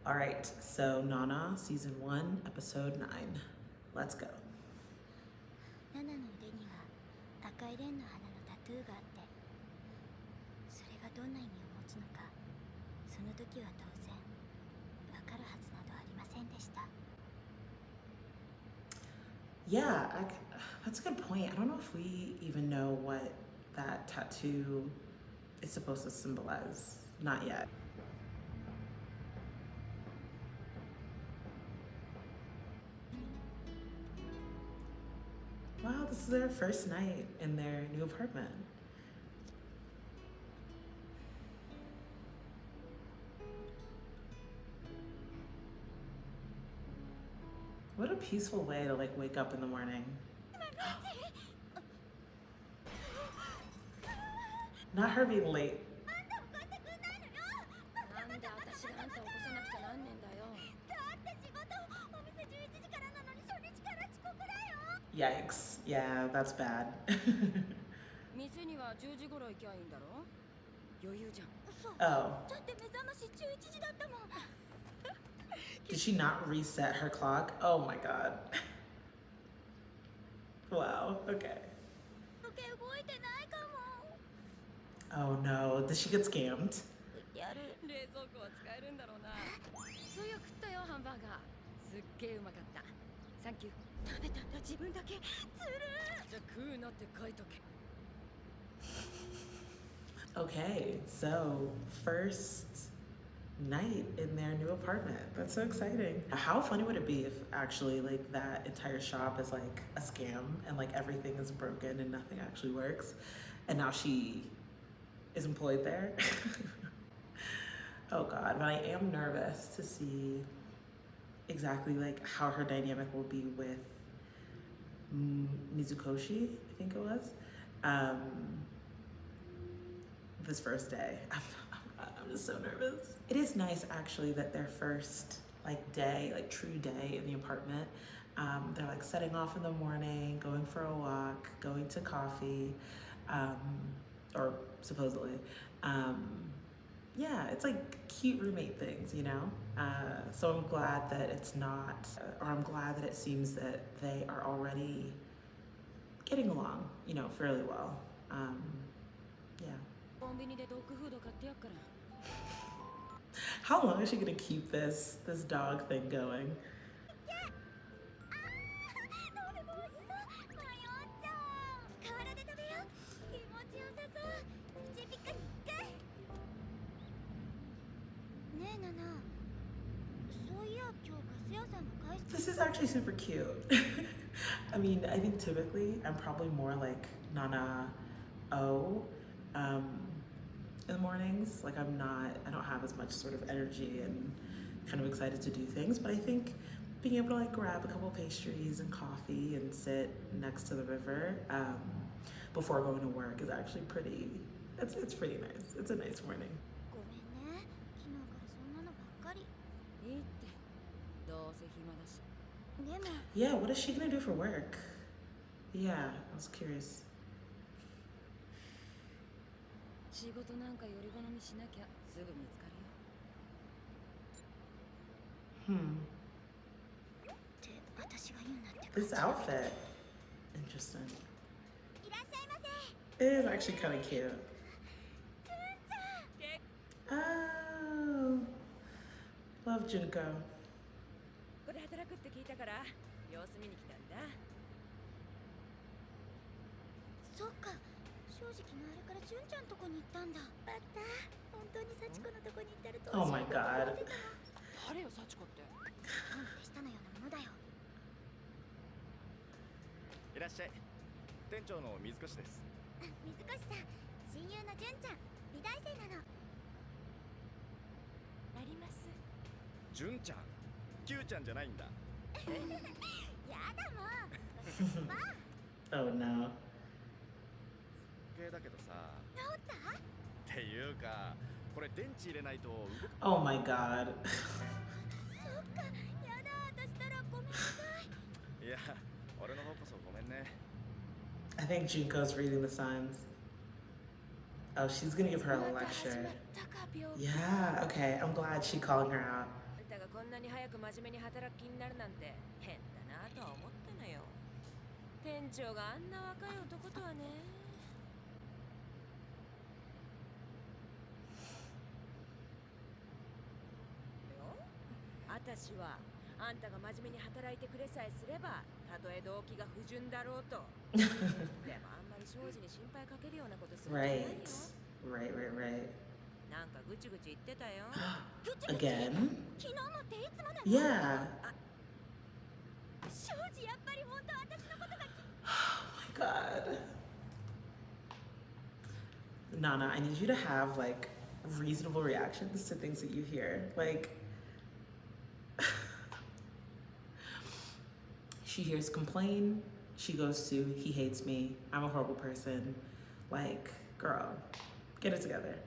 All right, so Nana, season 1, episode 9. Let's go. ナナの腕には赤い蓮の花のタトゥーがあって、それがどんな意味を持つのか、その時は当然わかるはずなどありませんでした。 Yeah, that's a good point. I don't know if we even know what that tattoo is supposed to symbolize. Not yet. Wow, this is their first night in their new apartment. What a peaceful way to like wake up in the morning. Not her being late. Yikes. Yeah, that's bad. Oh. Did she not reset her clock? Oh my god. Wow, okay. Oh no, did she get scammed? Okay, so first night in their new apartment. That's so exciting. How funny would it be if actually like that entire shop is like a scam and like everything is broken and nothing actually works, and now she is employed there? Oh god, but I am nervous to see exactly like how her dynamic will be with Mizukoshi, I think it was, this first day. I'm just so nervous. It is nice actually that their first like day, like true day in the apartment, they're like setting off in the morning, going for a walk, going to coffee, or supposedly. Yeah, it's like cute roommate things, you know? So I'm glad that it's not, or I'm glad that it seems that they are already getting along, you know, fairly well. Yeah. How long is she gonna keep this dog thing going? This is actually super cute. I mean, I think typically I'm probably more like Nana O in the mornings. Like I don't have as much sort of energy and kind of excited to do things, but I think being able to like grab a couple pastries and coffee and sit next to the river before going to work is actually pretty, it's pretty nice. It's a nice morning. Yeah, what is she gonna do for work? Yeah, I was curious. This outfit, interesting. It is actually kind of cute. Oh, love Junko. Oh my god. Oh no. Oh my god. I think Junko's reading the signs. Oh, she's gonna give her a lecture. Yeah, okay, I'm glad she's calling her out. なに早く真面目に働く気になるなんて変だなとは思ったのよ。店長があんな若い男とはね。私はあんたが真面目に働いてくれさえすれば、たとえ動機が不純だろうと。でもあんまり庄司に心配かけるようなことするんじゃないよ。Right. なんかぐちぐち言ってたよ。Again? 昨日もっていつもなの？ Yeah. 庄司やっぱり本当私のことが Oh my god. Nana, I need you to have like reasonable reactions to things that you hear. Like, she hears complain, she goes to, he hates me, I'm a horrible person. Like, girl, get it together.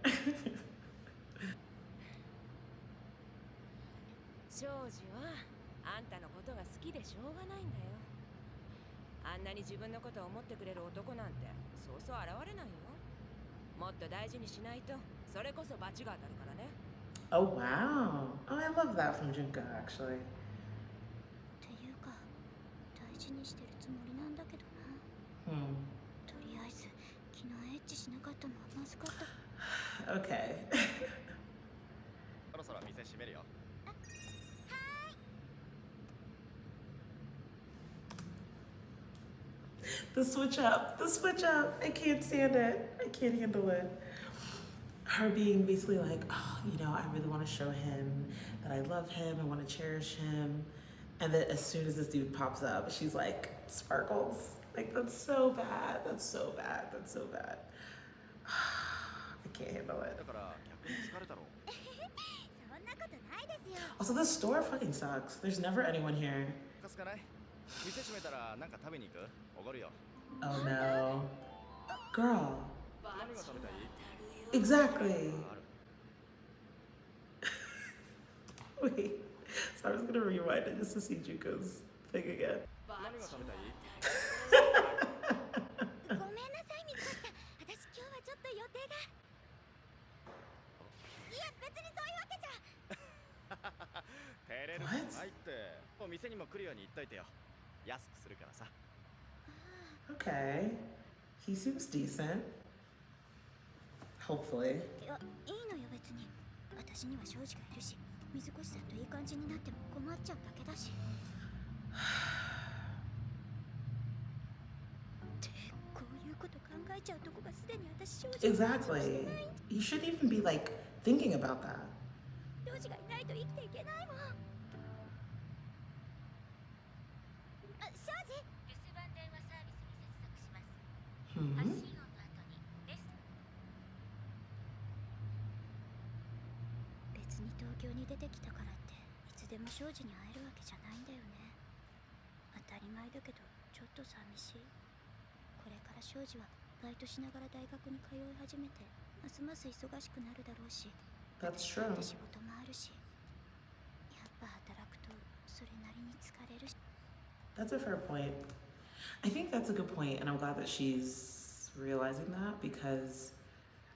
庄司はあんたのことが好きでしょうがないんだよ。あんなに自分のことを思ってくれる男なんてそうそう現れないよ。もっと大事にしないとそれこそ罰が当たるからね。Oh wow. Oh, I love that from Junko actually. っていうか大事にしてるつもりなんだけどな。とりあえず昨日エッチしなかったのはまずかった。Okay. そろそろ店閉めるよ。The switch up. I can't stand it. I can't handle it. Her being basically like, oh, you know, I really want to show him that I love him, I want to cherish him. And then as soon as this dude pops up, she's like, sparkles. Like, that's so bad. I can't handle it. だから逆に疲れたろ。そんなことないですよ。 Also, this store fucking sucks. There's never anyone here. かすかない？店閉めたらなんか食べに行く？おごるよ。 Oh no. Girl. 何が食べたい？ Exactly. ある。 Wait. So I was gonna rewind it just to see Junko's thing again. 何が食べたい？ごめんなさい水越さん。私今日はちょっと予定が。いや別にそういうわけじゃ。照れることないって。もう店にも来るように言っといてよ。安くするからさ。Okay. He seems decent. Hopefully. いやいいのよ別に。私には庄司がいるし、水越さんといい感じになっても困っちゃうだけだし。ってこういうこと考えちゃうとこがすでに私庄司が Exactly. You shouldn't even be like thinking about that. 庄司がいないと生きていけないもん。あ、庄司。留守番電話サービスに接続します。発信音の後に別に東京に出てきたからっていつでも庄司に会えるわけじゃないんだよね。当たり前だけどちょっと寂しい。これから庄司はバイトしながら大学に通い始めてますます忙しくなるだろうし、 That's true. 仕事もあるし、やっぱ働くとそれなりに疲れるし。 That's a fair point. I think that's a good point, and I'm glad that she's realizing that because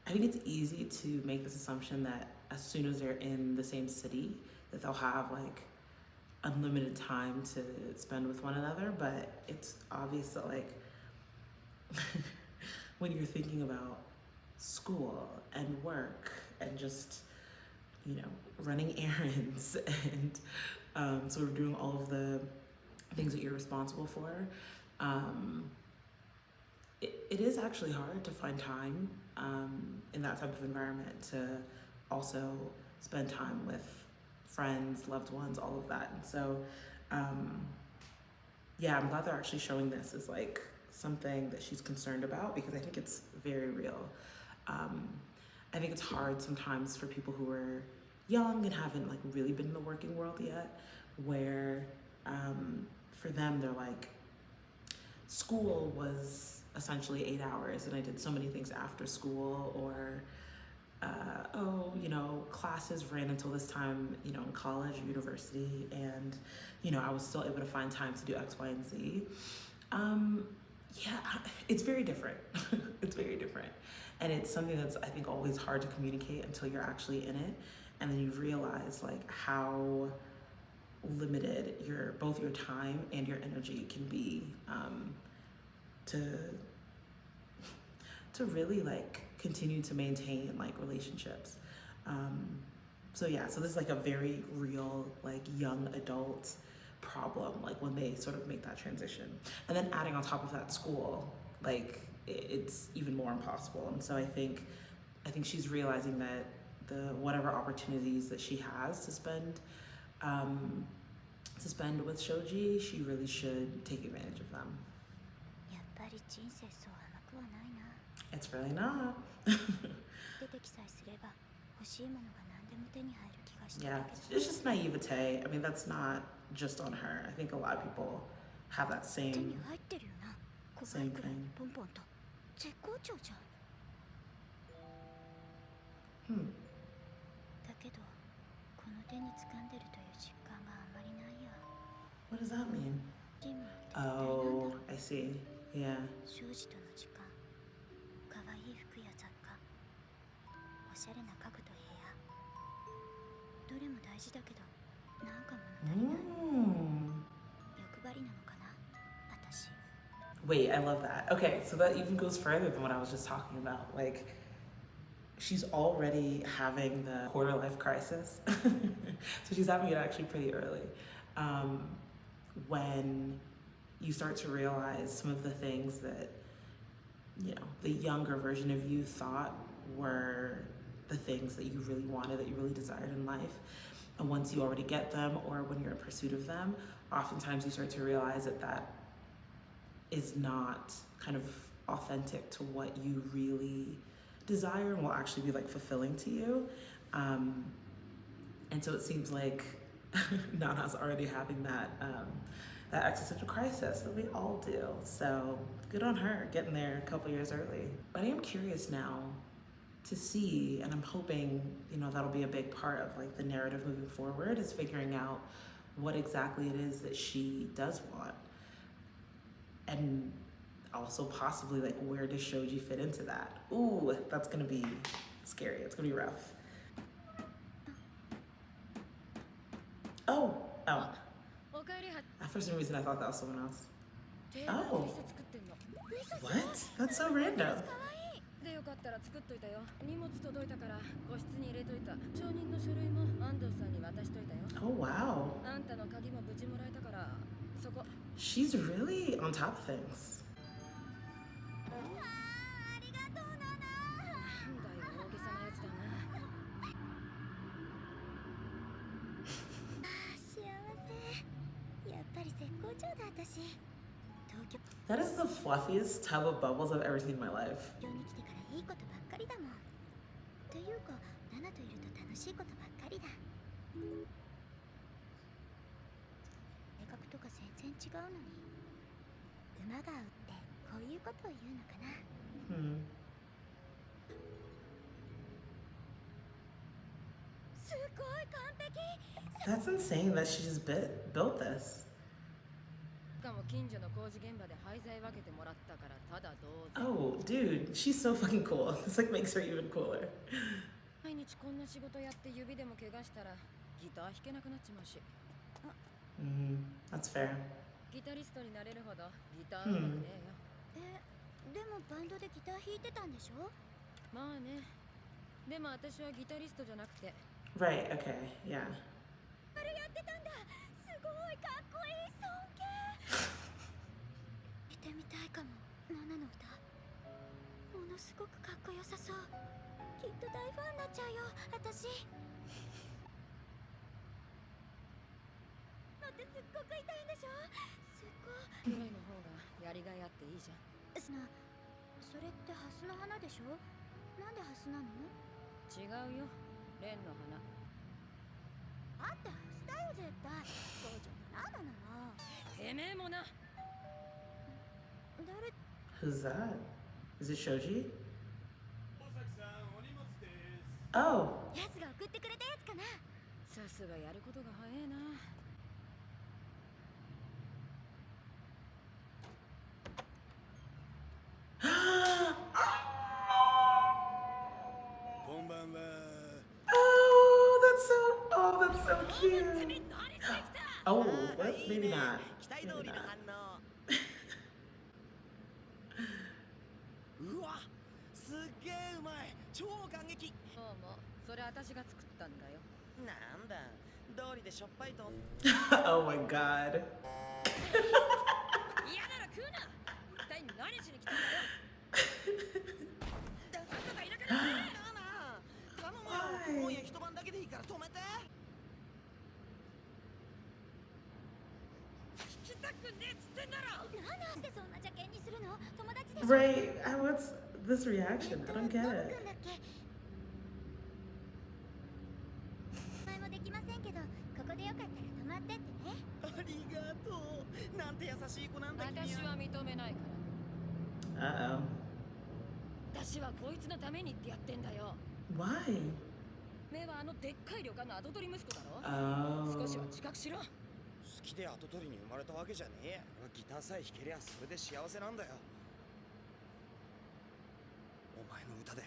I think it's easy to make this assumption that as soon as they're in the same city, that they'll have like unlimited time to spend with one another. But it's obvious that like when you're thinking about school and work and just, you know, running errands and sort of doing all of the things that you're responsible for, it is actually hard to find time in that type of environment to also spend time with friends, loved ones, all of that. And so, yeah, I'm glad they're actually showing this as like something that she's concerned about because I think it's very real. I think it's hard sometimes for people who are young and haven't like really been in the working world yet, where for them they're like, school was essentially 8 hours and I did so many things after school, or oh, you know, classes ran until this time, you know, in college or university, and you know, I was still able to find time to do X, Y, and Z. Yeah, it's very different. It's very different. And it's something that's, I think, always hard to communicate until you're actually in it. And then you realize like how limited both your time and your energy can be to really like continue to maintain like relationships. So yeah, so this is like a very real like young adult problem, like when they sort of make that transition. And then adding on top of that school, like it's even more impossible. And so I think she's realizing that the whatever opportunities that she has to spend with Shoji, she really should take advantage of them. やっぱり人生そう甘くはないな。 It's really not. 出てきさえすれば欲しいものが何でも手に入る気がして Yeah, たけど。 it's just naivete. I mean, that's not just on her. I think a lot of people have that 手に same 入ってるよな。小 same バイクラに thing. ポンポンと。絶好調じゃん。 だけどこの手に掴んでるという実感があまりないや。 What does that mean? でも一体 Oh, なんだろう。 I see. Yeah. 庄司との時間、可愛い服や雑貨、おしゃれな家具と部屋、どれも大事だけど、なんか物足りない。欲張りなのかな、私。 Wait, I love that. Okay, so that even goes further than what I was just talking about. Like, she's already having the quarter life crisis. So she's having it actually pretty early. When you start to realize some of the things that, you know, the younger version of you thought were the things that you really wanted, that you really desired in life. And once you already get them, or when you're in pursuit of them, oftentimes you start to realize that that is not kind of authentic to what you really desire and will actually be like fulfilling to you. And so it seems like Nana's already having that that existential crisis that we all do. So good on her, getting there a couple years early. But I am curious now to see, and I'm hoping, you know, that'll be a big part of like the narrative moving forward, is figuring out what exactly it is that she does want. And also possibly like where does Shoji fit into that? Ooh, that's gonna be scary. It's gonna be rough. Oh. For some reason I thought that was someone else. Oh. What? That's so random. でよかったら作っといたよ。荷物届いたから個室に入れといた。承認の書類も安藤さんに渡しといたよ。Oh wow. あんたの鍵も無事もらえたからそこ。 She's really on top of things. ありがとうナナ。なんだよ大げさなやつだな。幸せ。やっぱり絶好調だ私。東京 That is the fluffiest tub of bubbles I've ever seen in my life. に来てからいいことばっかりだもん。というか、ナナといると楽しいことばっかりだ。性格とか全然違うのに、馬が合うってこういうことを言うのかな。すごい完璧。 That's insane that she just built this. しかも近所の工事現場で廃材分けてもらったからただどうぞ。 Oh, dude, she's so fucking cool. This like makes her even cooler. 毎日こんな仕事やって指でも怪我したらギター弾けなくなっちまうし。 That's fair. ギタリストになれるほどギターうまくねえよ。でもバンドでギター弾いてたんでしょ。まあね。でも私はギタリストじゃなくて。 Right, okay, yeah. あれやってたんだ。すごいかっこいい尊敬。見てみたいかも。ナナの歌。ものすごくかっこよさそう。きっと大ファンになっちゃうよ。私。だってすっごく痛いんでしょ。すっごい。ぐらいの方がやりがいあっていいじゃん。それってハスの花でしょ。なんでハスなの。違うよ。蓮の花。あってハスだよ絶対。そうじゃナナなの。てめえもな。誰。 Who's that? Is it Shoji? Oh. ヤスが送ってくれたやつかな。さすがやることが早いな。Oh, that's so cute. Oh, what? Maybe not. Maybe not. うわすっげえうまい超感激もうそれ私が作ったんだよ。なんだ道理でしょっぱいと Oh my god. 嫌なら食うな。一体何しに来たんだよ。だからいなくなって。頼むよ今夜一晩だけでいいから止めて聞きたくねえっつってんだろ。なんでそんな邪険にするの？友達でしょ。 Right. What's this reaction? I don't get ノブ it. 君だっけ？前もできませんけど、ここでよかったら泊まってってね。ありがとうなんて優しい子なんだ君私は認めないから。Uh-oh. 私はこいつのためにってやってんだよ。 Why? 目はあのでっかい旅館の跡取り息子だろ。 Oh. 少しは自覚しろ。好きで跡取りに生まれたわけじゃねえギターさえ弾けりゃそれで幸せなんだよお前の歌で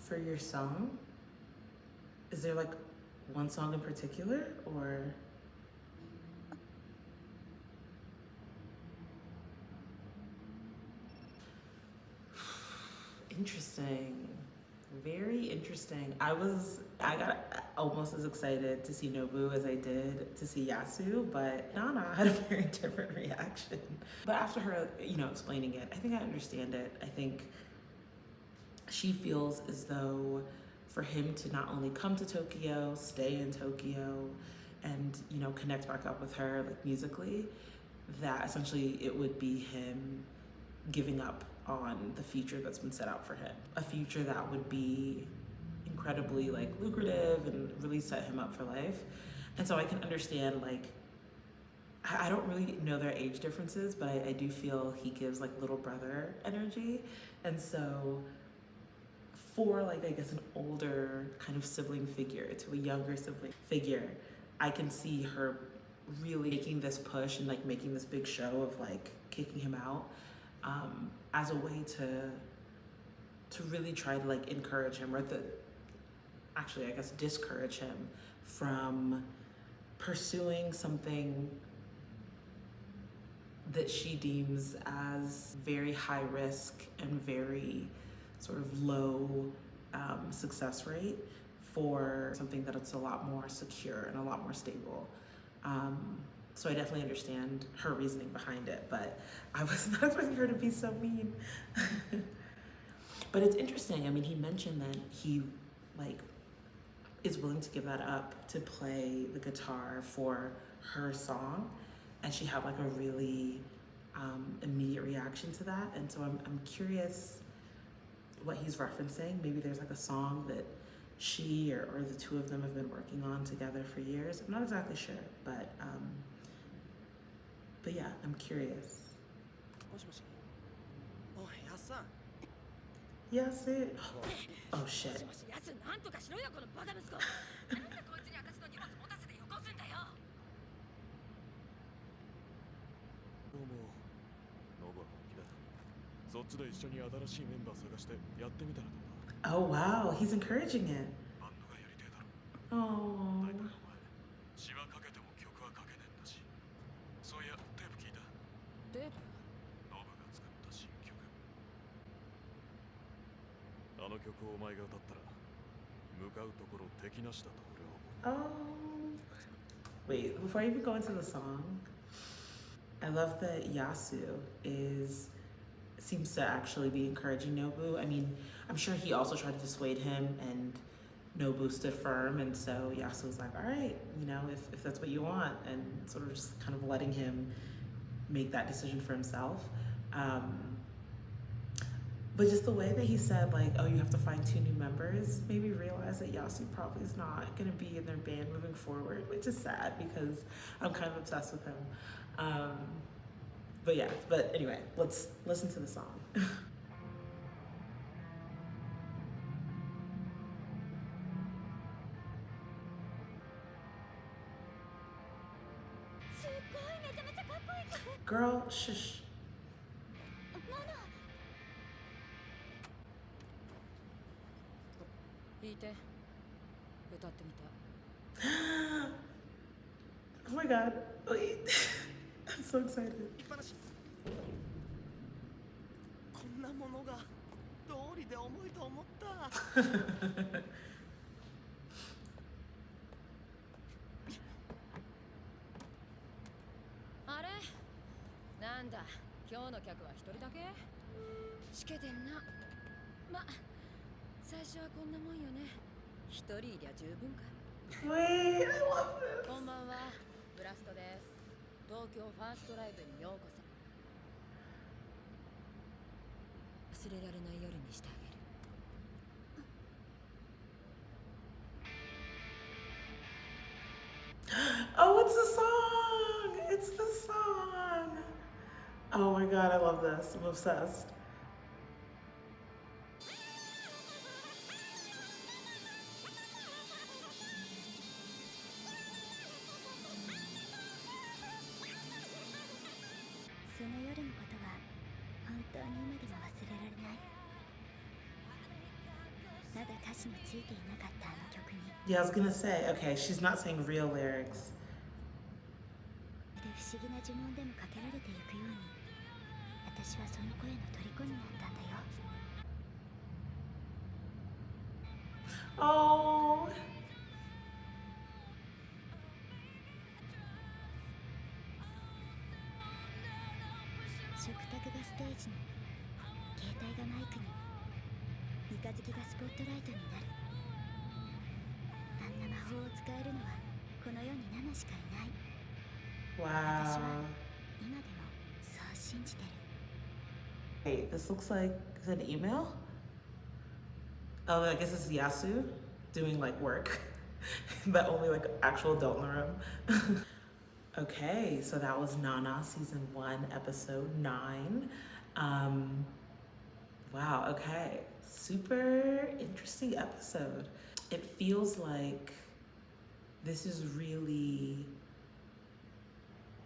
For your song? Is there like one song in particular or? Interesting. Very interesting. I got almost as excited to see Nobu as I did to see Yasu, but Nana had a very different reaction. But after her, explaining it, I think I understand it. I think she feels as though for him to not only come to Tokyo, stay in Tokyo, and connect back up with her like musically, that essentially it would be him giving up on the future that's been set out for him. A future that would be incredibly like lucrative and really set him up for life. And so I can understand, like, I don't really know their age differences, but I do feel he gives like little brother energy. And so for like, I guess, an older kind of sibling figure to a younger sibling figure, I can see her really making this push and like making this big show of like kicking him out as a way to really try to like encourage him, or actually I guess discourage him from pursuing something that she deems as very high risk and very sort of low success rate for something that it's a lot more secure and a lot more stable. So I definitely understand her reasoning behind it, but I was not expecting her to be so mean. But it's interesting. I mean, he mentioned that he like is willing to give that up to play the guitar for her song, and she had like a really immediate reaction to that. And so I'm curious what he's referencing. Maybe there's like a song that she or the two of them have been working on together for years. I'm not exactly sure, but yeah, I'm curious. もしもしおいやっさん Yes, it. Oh も shit. しもし、やつなんとかしろよこのバカ息子。なんでこいつに私の荷物持たせてよこすんだよ。どうもノブは本気だそっちで一緒に新しいメンバー探してやってみたらどうだ Oh wow, he's encouraging it. バンドがやりてえだろ Oh. 大体お前詩は書けても曲は書けねえんだしそういやテープ聞いたテープ？ノブが作った新曲あの曲をお前が歌ったら向かうところ敵なしだと俺は思う Oh. Wait, before I even go into the song, I love that Yasu seems to actually be encouraging Nobu. I mean, I'm sure he also tried to dissuade him, and Nobu stood firm, and so Yasu was like, all right, if that's what you want, and sort of just kind of letting him make that decision for himself. But just the way that he said, like, oh, you have to find 2 new members, made me realize that Yasu probably is not going to be in their band moving forward, which is sad because I'm kind of obsessed with him. But anyway, let's listen to the song. すっごいめちゃめちゃかっこいい曲。 Girl, shush. ノノ弾いて歌ってみた。 Oh my god. Wait. I'm so excited. こんなものが道理で重いと思った。あれなんだ、今日の客は一人だけ？しけてんな。ま、最初はこんなもんよね。一人いりゃ十分か。 Wait, I love this. こんばんは、ブラストです。東京ファーストライブにようこそ。忘れられない夜にしてあげる。 Oh, it's the song. It's the song. Oh my god, I love this. I'm obsessed. Yeah, I was gonna say, okay, she's not saying real lyrics. Oh. 食卓がステージに、携帯がマイクに、三日月がスポットライトになる。あんな魔法を使えるのはこの世にナナしかいない。私は Wow. 今でもそう信じてる。 Wait, this looks like, is it an email? Oh, I guess it's Yasu doing like work that only like actual adult in the room. Okay, so that was Nana season 1, episode 9. Wow, okay. Super interesting episode. It feels like this is really,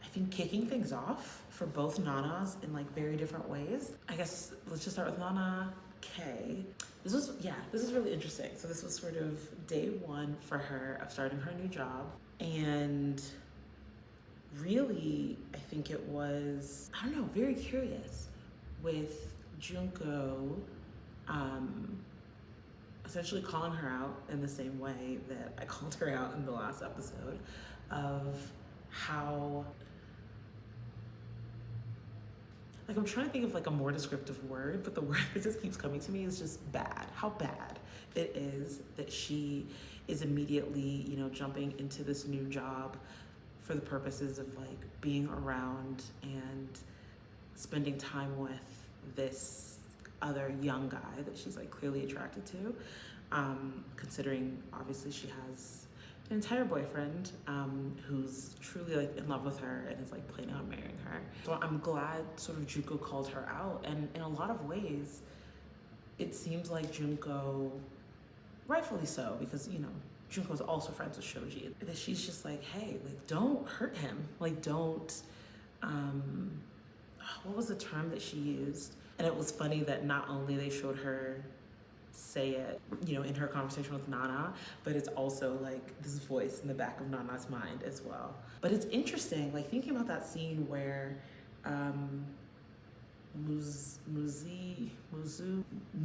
I think, kicking things off for both Nanas in like very different ways. I guess let's just start with Nana K. This is really interesting. So this was sort of day 1 for her of starting her new job. And really, I think it was, I don't know, very curious with Junko essentially calling her out in the same way that I called her out in the last episode of how, like, I'm trying to think of like a more descriptive word, but the word that just keeps coming to me is just bad. How bad it is that she is immediately, you know, jumping into this new job for the purposes of like being around and spending time with this other young guy that she's like clearly attracted to, considering obviously she has an entire boyfriend who's truly like in love with her and is like planning on marrying her. So I'm glad sort of Junko called her out, and in a lot of ways it seems like Junko, rightfully so, because you know Junko's also friends with Shoji, that she's just like, hey, like don't hurt him, like don't what was the term that she used? And it was funny that not only they showed her say it, you know, in her conversation with Nana, but it's also like this voice in the back of Nana's mind as well. But it's interesting, like thinking about that scene where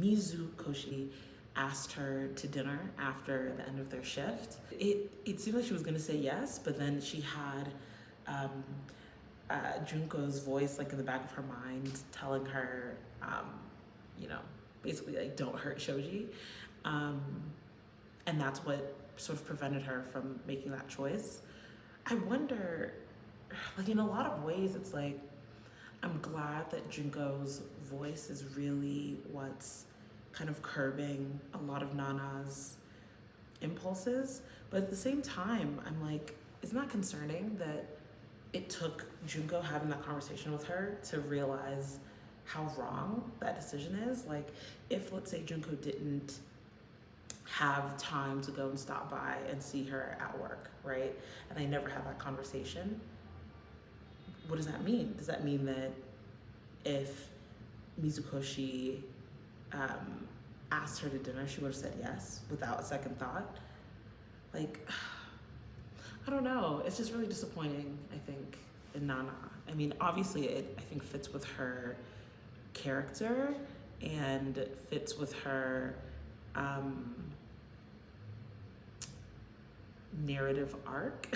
Mizukoshi asked her to dinner after the end of their shift. It seemed like she was gonna say yes, but then she had Junko's voice like in the back of her mind telling her, you know, basically like don't hurt Shoji. And that's what sort of prevented her from making that choice. I wonder, like in a lot of ways, it's like, I'm glad that Junko's voice is really what's kind of curbing a lot of Nana's impulses. But at the same time, I'm like, isn't that concerning that it took Junko having that conversation with her to realize how wrong that decision is? Like, if let's say Junko didn't have time to go and stop by and see her at work, right? And they never had that conversation. What does that mean? Does that mean that if Mizukoshi asked her to dinner, she would have said yes without a second thought. Like, I don't know. It's just really disappointing, I think, in Nana. I mean, obviously it, I think, fits with her character and fits with her narrative arc.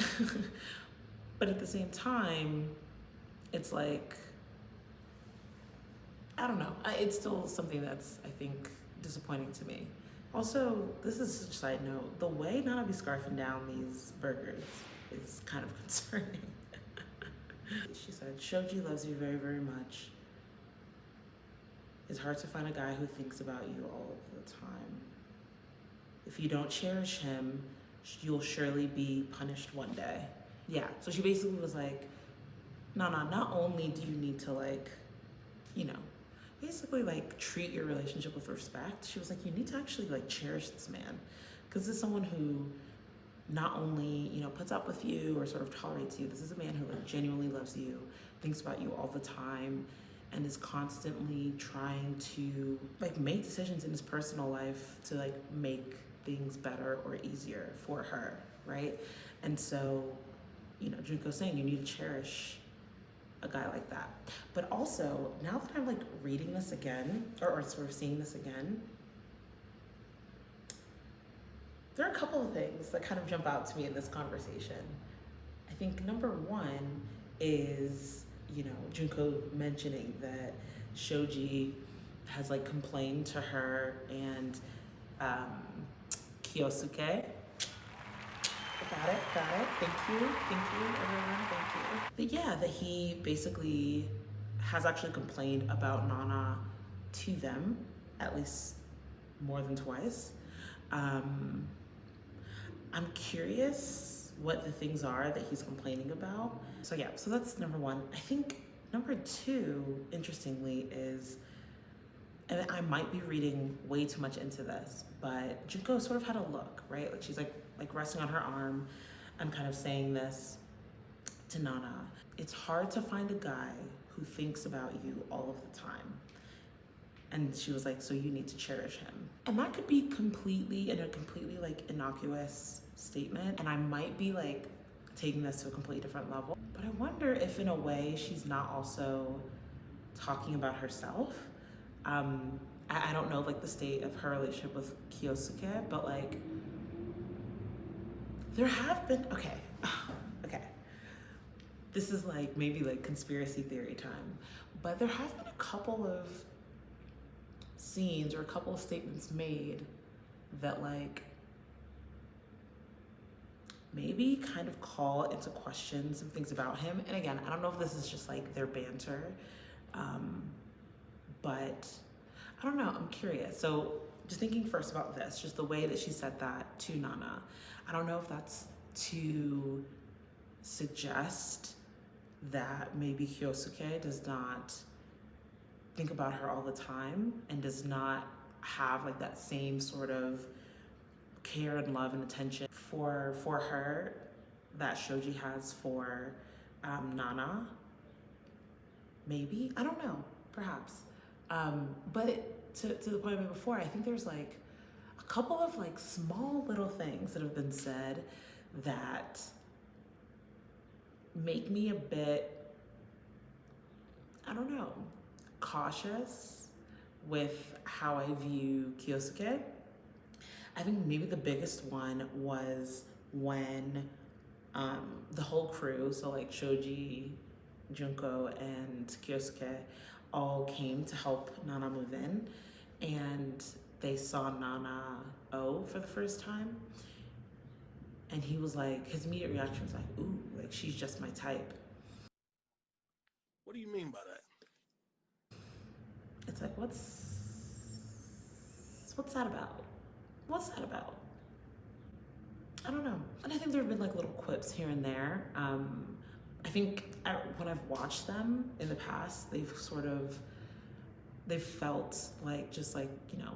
But at the same time, it's like, I don't know. It's still something that's, I think, disappointing to me. Also, this is such a side note, the way Nana be scarfing down these burgers is kind of concerning. She said, Shoji loves you very, very much. It's hard to find a guy who thinks about you all of the time. If you don't cherish him, you'll surely be punished one day. Yeah, so she basically was like, Nana, not only do you need to, like, you know, basically like treat your relationship with respect, she was like, you need to actually like cherish this man, because this is someone who not only, you know, puts up with you or sort of tolerates you, this is a man who like genuinely loves you, thinks about you all the time, and is constantly trying to like make decisions in his personal life to like make things better or easier for her, right? And so, you know, Junko's saying you need to cherish a guy like that. But also, now that I'm like reading this again, or sort of seeing this again, there are a couple of things that kind of jump out to me in this conversation. I think number one is, you know, Junko mentioning that Shoji has like complained to her and Kyosuke. Got it. Thank you, everyone, thank you. But yeah, that he basically has actually complained about Nana to them, at least more than twice. I'm curious what the things are that he's complaining about. So yeah, so that's number one. I think number two, interestingly, is, and I might be reading way too much into this, but Junko sort of had a look, right? Like she's like resting on her arm. I'm kind of saying this to Nana. It's hard to find a guy who thinks about you all of the time. And she was like, so you need to cherish him. And that could be completely like innocuous statement. And I might be like taking this to a completely different level. But I wonder if in a way she's not also talking about herself. I don't know like the state of her relationship with Kyosuke, but like there have been, okay. This is like maybe like conspiracy theory time, but there have been a couple of scenes or a couple of statements made that like maybe kind of call into question some things about him. And again, I don't know if this is just like their banter, but I don't know, I'm curious. So just thinking first about this, just the way that she said that to Nana, I don't know if that's to suggest that maybe Kyosuke does not think about her all the time and does not have like that same sort of care and love and attention for her that Shoji has for Nana. Maybe, I don't know, perhaps. But to the point I made before, I think there's like a couple of like small little things that have been said that make me a bit, I don't know, cautious with how I view Kyosuke. I think maybe the biggest one was when the whole crew, so like Shoji, Junko, and Kyosuke all came to help Nana move in, and they saw Noou for the first time. And he was like, his immediate reaction was like, ooh, like she's just my type. What do you mean by that? It's like, what's that about? What's that about? I don't know. And I think there have been like little quips here and there. I think when I've watched them in the past, they've felt like just like, you know,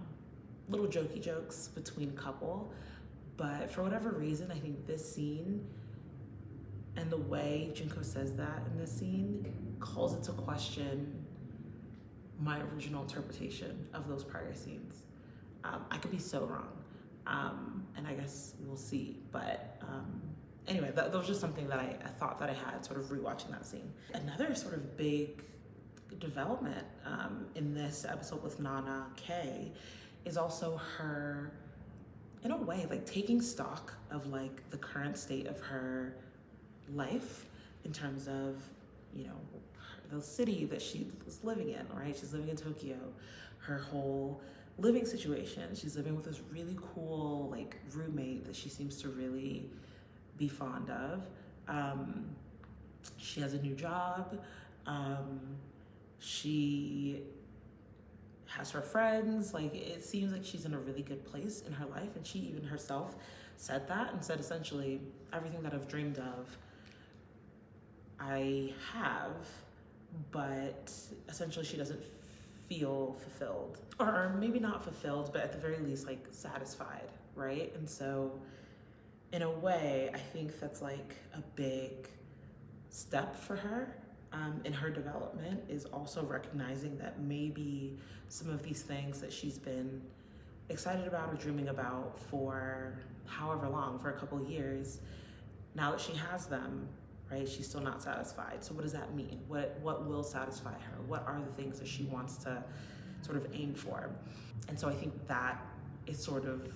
little jokey jokes between a couple. But for whatever reason, I think this scene and the way Junko says that in this scene calls into question my original interpretation of those prior scenes. I could be so wrong, and I guess we'll see. But anyway, that was just something that I thought that I had sort of rewatching that scene. Another sort of big development in this episode with Nana K is also her, in a way, like taking stock of like the current state of her life in terms of, you know, the city that she was living in, right? She's living in Tokyo. Her whole living situation, she's living with this really cool like roommate that she seems to really be fond of. She has a new job. She has her friends. Like, it seems like she's in a really good place in her life, and she even herself said that, and said essentially everything that I've dreamed of I have, but essentially she doesn't feel fulfilled, or maybe not fulfilled, but at the very least like satisfied, right? And so in a way, I think that's like a big step for her in her development, is also recognizing that maybe some of these things that she's been excited about or dreaming about for however long, for a couple of years, now that she has them, right, she's still not satisfied. So what does that mean? What will satisfy her? What are the things that she wants to sort of aim for? And so I think that is sort of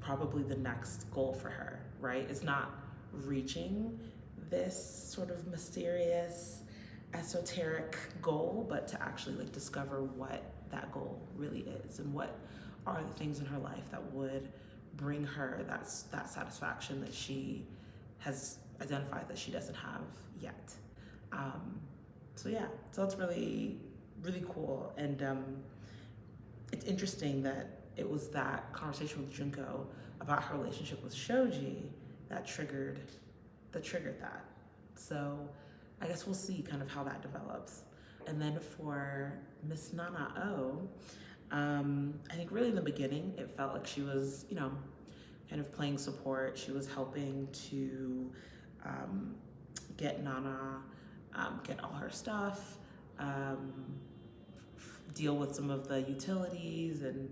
probably the next goal for her, right? It's not reaching this sort of mysterious, esoteric goal, but to actually like discover what that goal really is, and what are the things in her life that would bring her that satisfaction that she has identified that she doesn't have yet. So yeah, so it's really, really cool. And it's interesting that it was that conversation with Junko about her relationship with Shoji that triggered that. So I guess we'll see kind of how that develops. And then for Miss Nana-O, I think really in the beginning, it felt like she was, you know, kind of playing support. She was helping to get Nana, get all her stuff, deal with some of the utilities and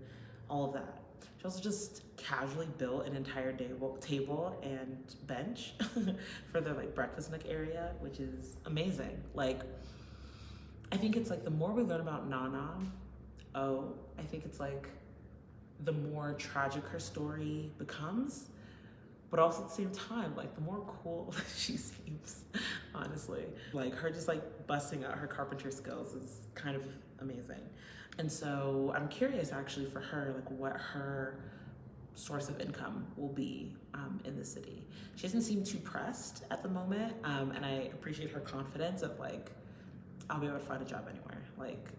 all of that. She also just casually built an entire table and bench for the like breakfast nook area, which is amazing. Like, I think it's like the more we learn about Nana-O, I think it's like the more tragic her story becomes, but also at the same time, like the more cool she seems, honestly. Like, her just like busting out her carpenter skills is kind of amazing. And so I'm curious actually for her, like what her source of income will be in the city. She doesn't seem too pressed at the moment, and I appreciate her confidence of like, I'll be able to find a job anywhere. Like,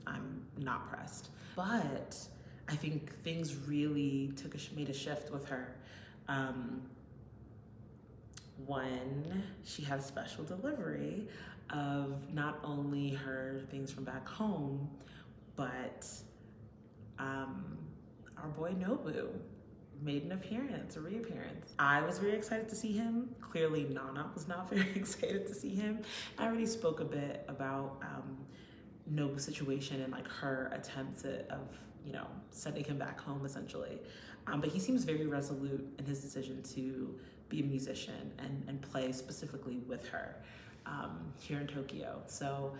I'm not pressed. But I think things really made a shift with her when she had a special delivery of not only her things from back home, but our boy Nobu made an appearance, a reappearance. I was very excited to see him. Clearly Nana was not very excited to see him. I already spoke a bit about Nobu's situation and like her attempts of, you know, sending him back home essentially. But he seems very resolute in his decision to be a musician and play specifically with her here in Tokyo. So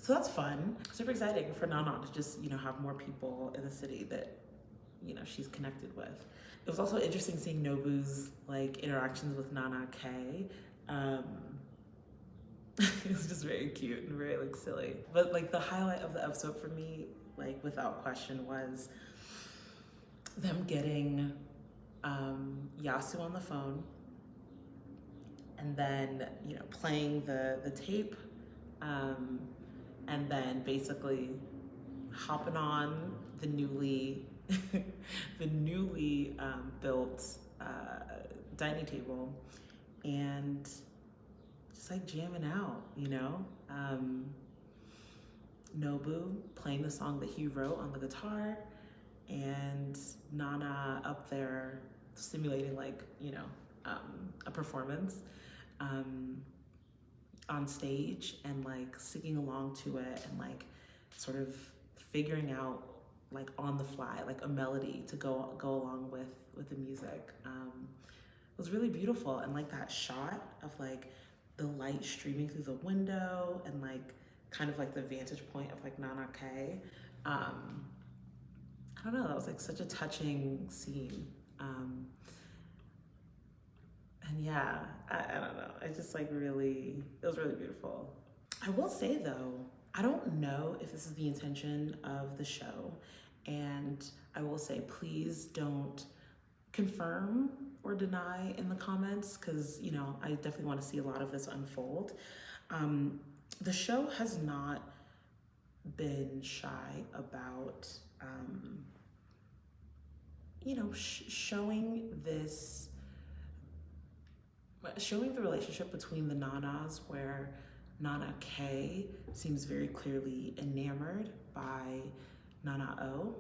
that's fun. Super exciting for Nana to just, you know, have more people in the city that, you know, she's connected with. It was also interesting seeing Nobu's like interactions with Nana K. It was just very cute and very like silly. But like the highlight of the episode for me, like without question, was them getting Yasu on the phone and then, you know, playing the tape, and then basically hopping on the newly built dining table and just like jamming out, you know? Nobu playing the song that he wrote on the guitar, and Nana up there simulating like, you know, a performance on stage and like singing along to it and like sort of figuring out like on the fly, like a melody to go along with the music. It was really beautiful, and like that shot of like the light streaming through the window and like kind of like the vantage point of like Nana K. I don't know, that was like such a touching scene. And yeah, I don't know, it just like really, it was really beautiful. I will say though, I don't know if this is the intention of the show, and I will say please don't confirm or deny in the comments, because you know I definitely want to see a lot of this unfold. The show has not been shy about you know, showing the relationship between the Nanas, where Nana K seems very clearly enamored by Nana O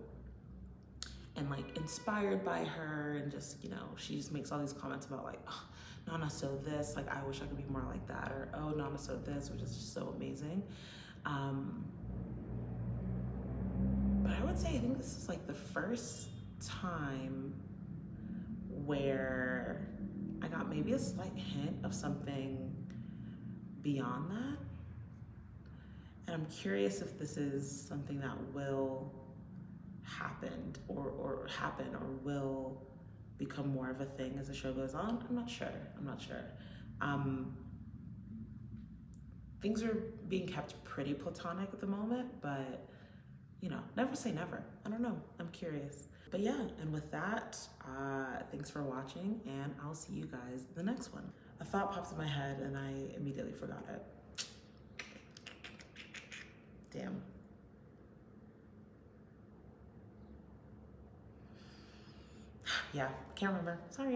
and like inspired by her, and just, you know, she just makes all these comments about like, oh, Nana so this, like I wish I could be more like that, or oh, Nana so this, which is just so amazing. But I would say I think this is like the first time where I got maybe a slight hint of something beyond that. And I'm curious if this is something that will happen or will become more of a thing as the show goes on. I'm not sure. Things are being kept pretty platonic at the moment, but you know, never say never. I don't know, I'm curious. But yeah, and with that, thanks for watching, and I'll see you guys in the next one. A thought popped in my head and I immediately forgot it. Damn. Yeah, can't remember, sorry.